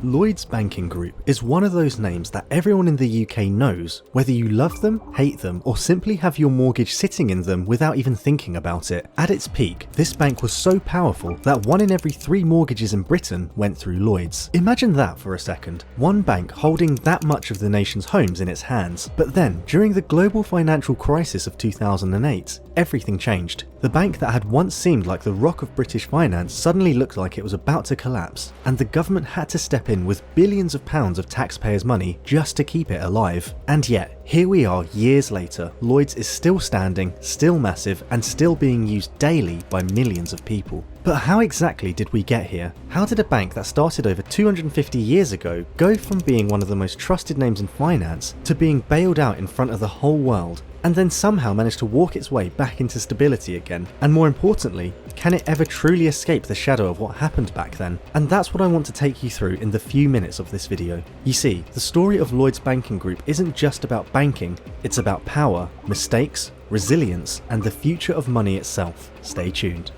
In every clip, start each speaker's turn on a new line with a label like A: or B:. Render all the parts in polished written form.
A: Lloyds Banking Group is one of those names that everyone in the UK knows, whether you love them, hate them, or simply have your mortgage sitting in them without even thinking about it. At its peak, this bank was so powerful that 1 in every 3 mortgages in Britain went through Lloyds. Imagine that for a second, one bank holding that much of the nation's homes in its hands. But then, during the global financial crisis of 2008, everything changed. The bank that had once seemed like the rock of British finance suddenly looked like it was about to collapse, and the government had to step in with billions of pounds of taxpayers' money just to keep it alive. And yet, here we are years later, Lloyds is still standing, still massive, and still being used daily by millions of people. But how exactly did we get here? How did a bank that started over 250 years ago go from being one of the most trusted names in finance to being bailed out in front of the whole world, and then somehow manage to walk its way back into stability again? And more importantly, can it ever truly escape the shadow of what happened back then? And that's what I want to take you through in the few minutes of this video. You see, the story of Lloyds Banking Group isn't just about banking, it's about power, mistakes, resilience, and the future of money itself. Stay tuned.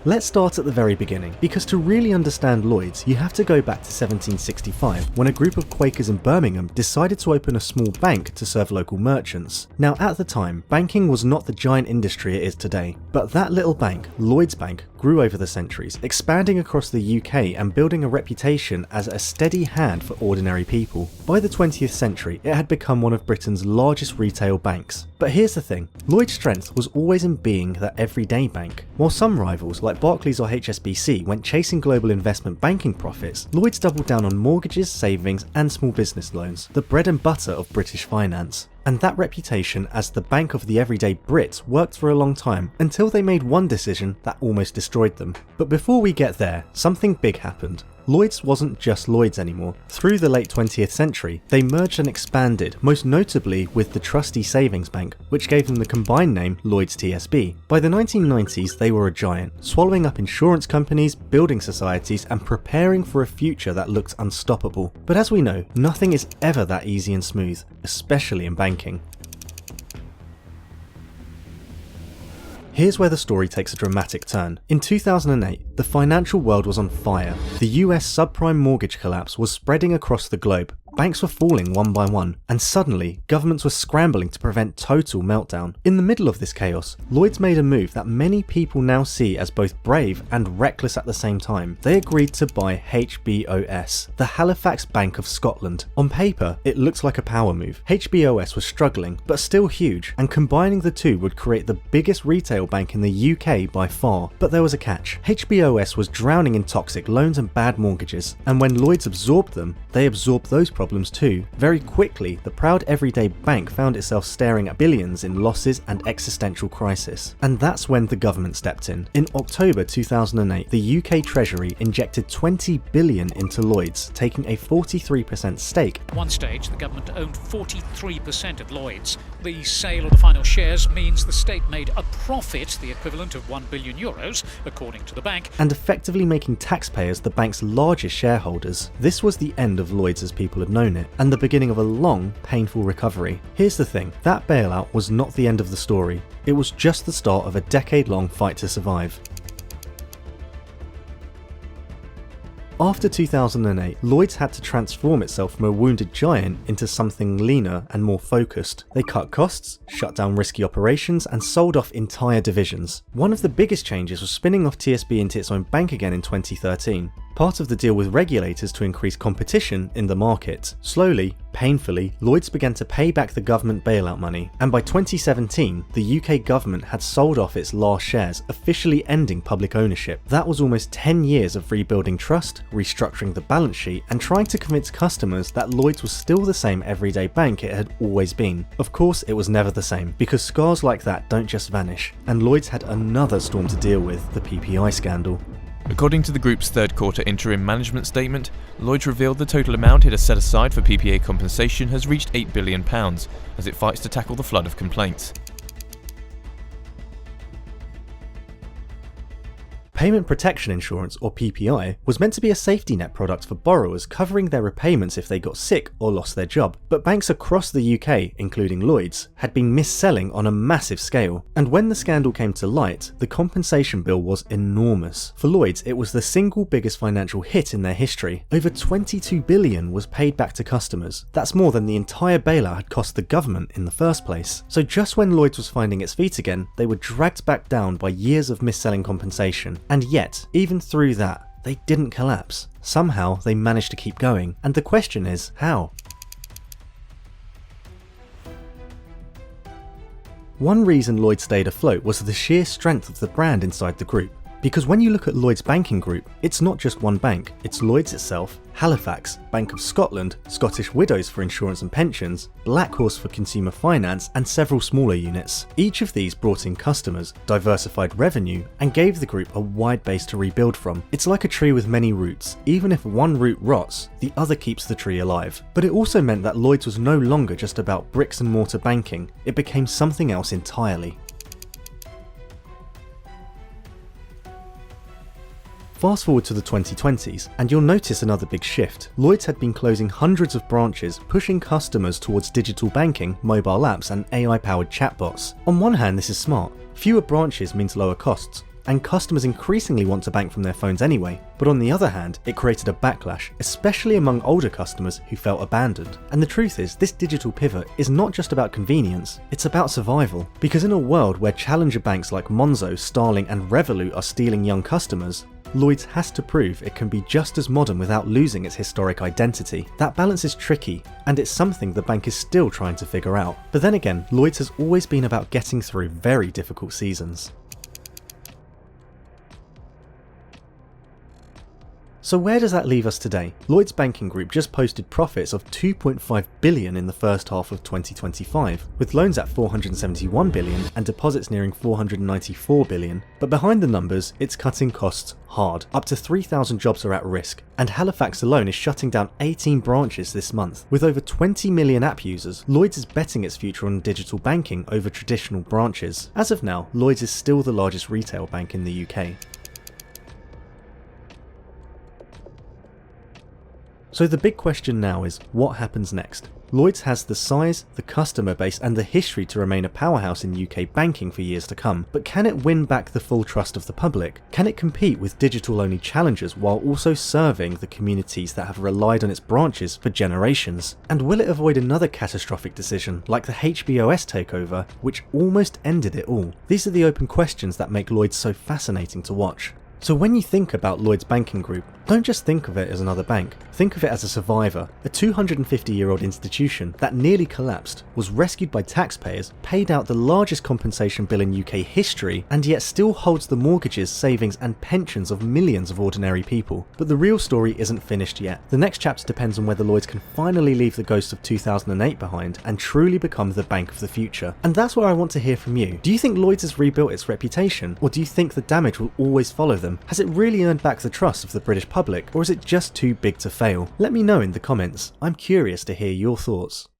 A: Let's start at the very beginning, because to really understand Lloyds, you have to go back to 1765, when a group of Quakers in Birmingham decided to open a small bank to serve local merchants. Now at the time, banking was not the giant industry it is today, but that little bank, Lloyds Bank, grew over the centuries, expanding across the UK and building a reputation as a steady hand for ordinary people. By the 20th century, it had become one of Britain's largest retail banks. But here's the thing, Lloyds' strength was always in being that everyday bank. While some rivals like Barclays or HSBC went chasing global investment banking profits, Lloyds doubled down on mortgages, savings and small business loans, the bread and butter of British finance. And that reputation as the bank of the everyday Brits worked for a long time, until they made one decision that almost destroyed them. But before we get there, something big happened. Lloyds wasn't just Lloyds anymore. Through the late 20th century, they merged and expanded, most notably with the Trustee Savings Bank, which gave them the combined name Lloyds TSB. By the 1990s, they were a giant, swallowing up insurance companies, building societies, and preparing for a future that looked unstoppable. But as we know, nothing is ever that easy and smooth, especially in banking. Here's where the story takes a dramatic turn. In 2008, the financial world was on fire. The US subprime mortgage collapse was spreading across the globe. Banks were falling one by one, and suddenly, governments were scrambling to prevent total meltdown. In the middle of this chaos, Lloyds made a move that many people now see as both brave and reckless at the same time. They agreed to buy HBOS, the Halifax Bank of Scotland. On paper, it looks like a power move. HBOS was struggling, but still huge, and combining the two would create the biggest retail bank in the UK by far. But there was a catch. HBOS was drowning in toxic loans and bad mortgages, and when Lloyds absorbed them, they absorbed those problems too. Very quickly, the proud everyday bank found itself staring at billions in losses and existential crisis. And that's when the government stepped in. In October 2008, the UK Treasury injected 20 billion into Lloyds, taking a 43% stake.
B: At one stage, the government owned 43% of Lloyds. The sale of the final shares means the state made a profit, the equivalent of €1 billion, according to the bank,
A: and effectively making taxpayers the bank's largest shareholders. This was the end of Lloyds as people had known it, and the beginning of a long, painful recovery. Here's the thing, that bailout was not the end of the story. It was just the start of a decade-long fight to survive. After 2008, Lloyds had to transform itself from a wounded giant into something leaner and more focused. They cut costs, shut down risky operations, and sold off entire divisions. One of the biggest changes was spinning off TSB into its own bank again in 2013. Part of the deal with regulators to increase competition in the market. Slowly, painfully, Lloyds began to pay back the government bailout money, and by 2017, the UK government had sold off its last shares, officially ending public ownership. That was almost 10 years of rebuilding trust, restructuring the balance sheet, and trying to convince customers that Lloyds was still the same everyday bank it had always been. Of course, it was never the same, because scars like that don't just vanish, and Lloyds had another storm to deal with, the PPI scandal.
C: According to the group's third quarter interim management statement, Lloyds revealed the total amount it has set aside for PPA compensation has reached £8 billion, as it fights to tackle the flood of complaints.
A: Payment Protection Insurance, or PPI, was meant to be a safety net product for borrowers covering their repayments if they got sick or lost their job, but banks across the UK, including Lloyds, had been mis-selling on a massive scale. And when the scandal came to light, the compensation bill was enormous. For Lloyds, it was the single biggest financial hit in their history. Over $22 billion was paid back to customers. That's more than the entire bailout had cost the government in the first place. So just when Lloyds was finding its feet again, they were dragged back down by years of mis-selling compensation. And yet, even through that, they didn't collapse. Somehow they managed to keep going, and the question is, how? One reason Lloyds stayed afloat was the sheer strength of the brand inside the group. Because when you look at Lloyds Banking Group, it's not just one bank, it's Lloyds itself, Halifax, Bank of Scotland, Scottish Widows for insurance and pensions, Black Horse for consumer finance, and several smaller units. Each of these brought in customers, diversified revenue, and gave the group a wide base to rebuild from. It's like a tree with many roots. Even if one root rots, the other keeps the tree alive. But it also meant that Lloyds was no longer just about bricks and mortar banking, it became something else entirely. Fast forward to the 2020s, and you'll notice another big shift. Lloyds had been closing hundreds of branches, pushing customers towards digital banking, mobile apps, and AI-powered chatbots. On one hand, this is smart. Fewer branches means lower costs, and customers increasingly want to bank from their phones anyway. But on the other hand, it created a backlash, especially among older customers who felt abandoned. And the truth is, this digital pivot is not just about convenience, it's about survival. Because in a world where challenger banks like Monzo, Starling, and Revolut are stealing young customers, Lloyds has to prove it can be just as modern without losing its historic identity. That balance is tricky, and it's something the bank is still trying to figure out. But then again, Lloyds has always been about getting through very difficult seasons. So where does that leave us today? Lloyds Banking Group just posted profits of $2.5 billion in the first half of 2025, with loans at $471 billion and deposits nearing $494 billion. But behind the numbers, it's cutting costs hard. Up to 3,000 jobs are at risk, and Halifax alone is shutting down 18 branches this month. With over 20 million app users, Lloyds is betting its future on digital banking over traditional branches. As of now, Lloyds is still the largest retail bank in the UK. So the big question now is, what happens next? Lloyds has the size, the customer base, and the history to remain a powerhouse in UK banking for years to come, but can it win back the full trust of the public? Can it compete with digital-only challengers while also serving the communities that have relied on its branches for generations? And will it avoid another catastrophic decision like the HBOS takeover, which almost ended it all? These are the open questions that make Lloyds so fascinating to watch. So when you think about Lloyds Banking Group, don't just think of it as another bank. Think of it as a survivor, a 250-year-old institution that nearly collapsed, was rescued by taxpayers, paid out the largest compensation bill in UK history, and yet still holds the mortgages, savings, and pensions of millions of ordinary people. But the real story isn't finished yet. The next chapter depends on whether Lloyds can finally leave the ghost of 2008 behind and truly become the bank of the future. And that's where I want to hear from you. Do you think Lloyds has rebuilt its reputation, or do you think the damage will always follow them? Has it really earned back the trust of the British public, or is it just too big to fail? Let me know in the comments. I'm curious to hear your thoughts.